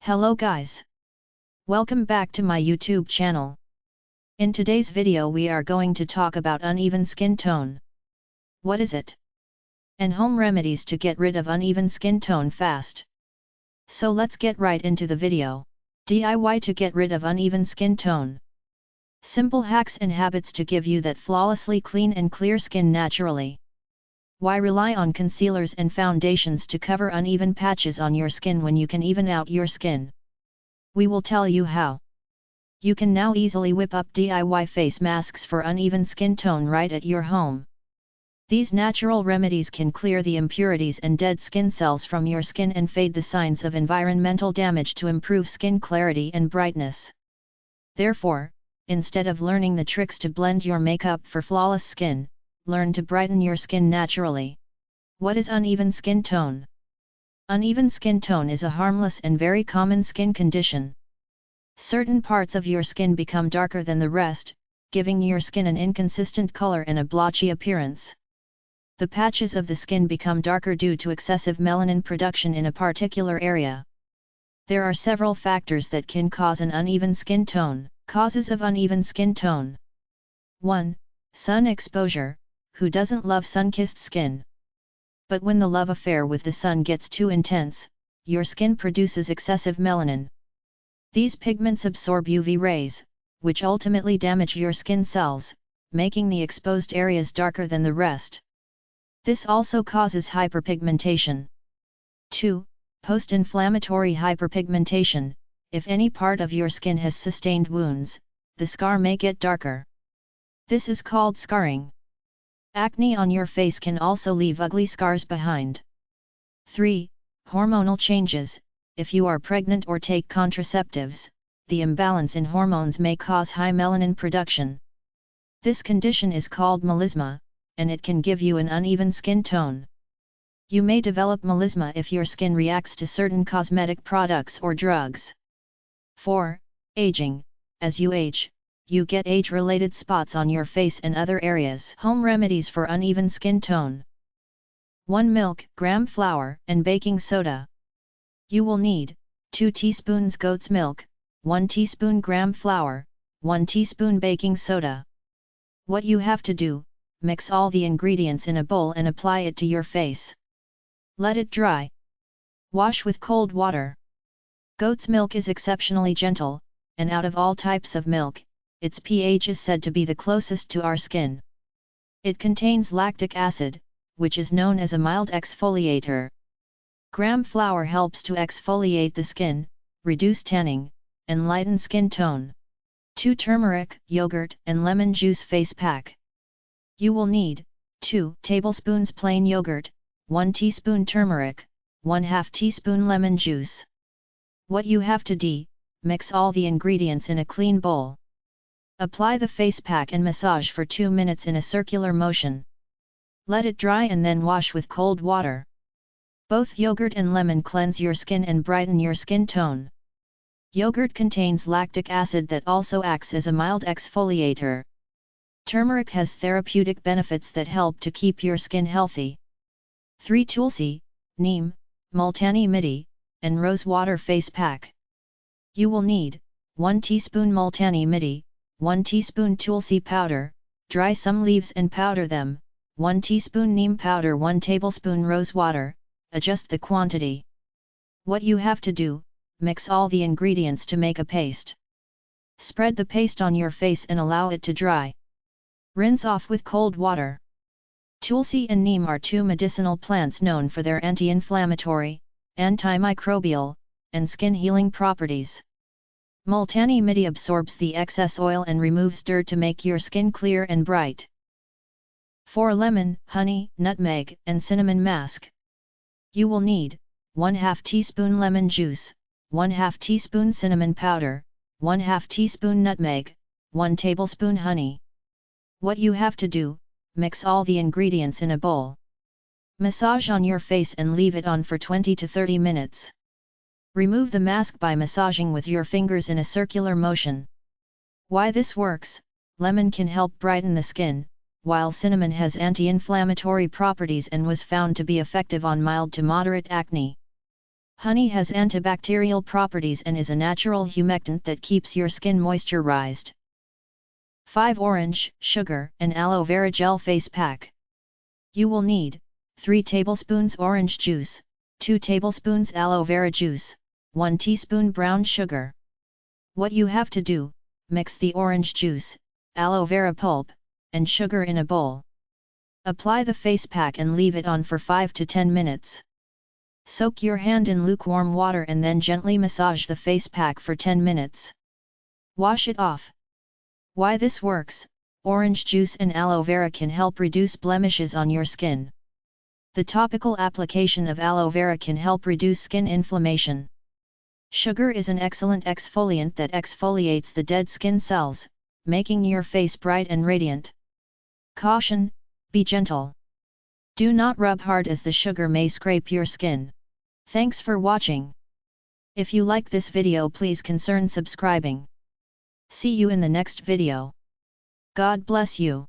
Hello guys! Welcome back to my YouTube channel. In today's video we are going to talk about uneven skin tone. What is it? And home remedies to get rid of uneven skin tone fast. So let's get right into the video. DIY to get rid of uneven skin tone. Simple hacks and habits to give you that flawlessly clean and clear skin naturally. Why rely on concealers and foundations to cover uneven patches on your skin when you can even out your skin? We will tell you how. You can now easily whip up DIY face masks for uneven skin tone right at your home. These natural remedies can clear the impurities and dead skin cells from your skin and fade the signs of environmental damage to improve skin clarity and brightness. Therefore, instead of learning the tricks to blend your makeup for flawless skin, learn to brighten your skin naturally. What is uneven skin tone? Uneven skin tone is a harmless and very common skin condition. Certain parts of your skin become darker than the rest, giving your skin an inconsistent color and a blotchy appearance. The patches of the skin become darker due to excessive melanin production in a particular area. There are several factors that can cause an uneven skin tone. Causes of uneven skin tone. 1. Sun exposure. Who doesn't love sun-kissed skin? But when the love affair with the sun gets too intense, your skin produces excessive melanin. These pigments absorb UV rays, which ultimately damage your skin cells, making the exposed areas darker than the rest. This also causes hyperpigmentation. 2. Post-inflammatory hyperpigmentation. If any part of your skin has sustained wounds, the scar may get darker. This is called scarring. Acne on your face can also leave ugly scars behind. 3. Hormonal changes. If you are pregnant or take contraceptives, the imbalance in hormones may cause high melanin production. This condition is called melasma, and it can give you an uneven skin tone. You may develop melasma if your skin reacts to certain cosmetic products or drugs. 4. Aging. As you age, you get age-related spots on your face and other areas. Home remedies for uneven skin tone. 1 milk, gram flour, and baking soda. You will need 2 teaspoons goat's milk, 1 teaspoon gram flour, 1 teaspoon baking soda. What you have to do, mix all the ingredients in a bowl and apply it to your face. Let it dry. Wash with cold water. Goat's milk is exceptionally gentle, and out of all types of milk, its pH is said to be the closest to our skin. It contains lactic acid, which is known as a mild exfoliator. Gram flour helps to exfoliate the skin, reduce tanning, and lighten skin tone. 2 turmeric, yogurt, and lemon juice face pack. You will need 2 tablespoons plain yogurt, 1 teaspoon turmeric, 1/2 teaspoon lemon juice. What you have to do, mix all the ingredients in a clean bowl. Apply the face pack and massage for 2 minutes in a circular motion. Let it dry and then wash with cold water. Both yogurt and lemon cleanse your skin and brighten your skin tone. Yogurt contains lactic acid that also acts as a mild exfoliator. Turmeric has therapeutic benefits that help to keep your skin healthy. 3 tulsi, neem, multanimitti, and rose water face pack. You will need 1 teaspoon multanimitti, 1 teaspoon tulsi powder, dry some leaves and powder them, 1 teaspoon neem powder, 1 tablespoon rose water, adjust the quantity. What you have to do, mix all the ingredients to make a paste. Spread the paste on your face and allow it to dry. Rinse off with cold water. Tulsi and neem are 2 medicinal plants known for their anti-inflammatory, antimicrobial, and skin healing properties. Multanimitti absorbs the excess oil and removes dirt to make your skin clear and bright. 4 lemon, honey, nutmeg, and cinnamon mask. You will need 1/2 teaspoon lemon juice, 1/2 teaspoon cinnamon powder, 1/2 teaspoon nutmeg, 1 tablespoon honey. What you have to do, mix all the ingredients in a bowl. Massage on your face and leave it on for 20 to 30 minutes. Remove the mask by massaging with your fingers in a circular motion. Why this works? Lemon can help brighten the skin, while cinnamon has anti-inflammatory properties and was found to be effective on mild to moderate acne. Honey has antibacterial properties and is a natural humectant that keeps your skin moisturized. 5 Orange, sugar, and aloe vera gel face pack. You will need 3 tablespoons orange juice, 2 tablespoons aloe vera juice, 1 teaspoon brown sugar. What you have to do: mix the orange juice, aloe vera pulp, and sugar in a bowl. Apply the face pack and leave it on for 5 to 10 minutes. Soak your hand in lukewarm water and then gently massage the face pack for 10 minutes. Wash it off. Why this works: orange juice and aloe vera can help reduce blemishes on your skin. The topical application of aloe vera can help reduce skin inflammation. Sugar is an excellent exfoliant that exfoliates the dead skin cells, making your face bright and radiant. Caution: be gentle. Do not rub hard as the sugar may scrape your skin. Thanks for watching. If you like this video, please consider subscribing. See you in the next video. God bless you.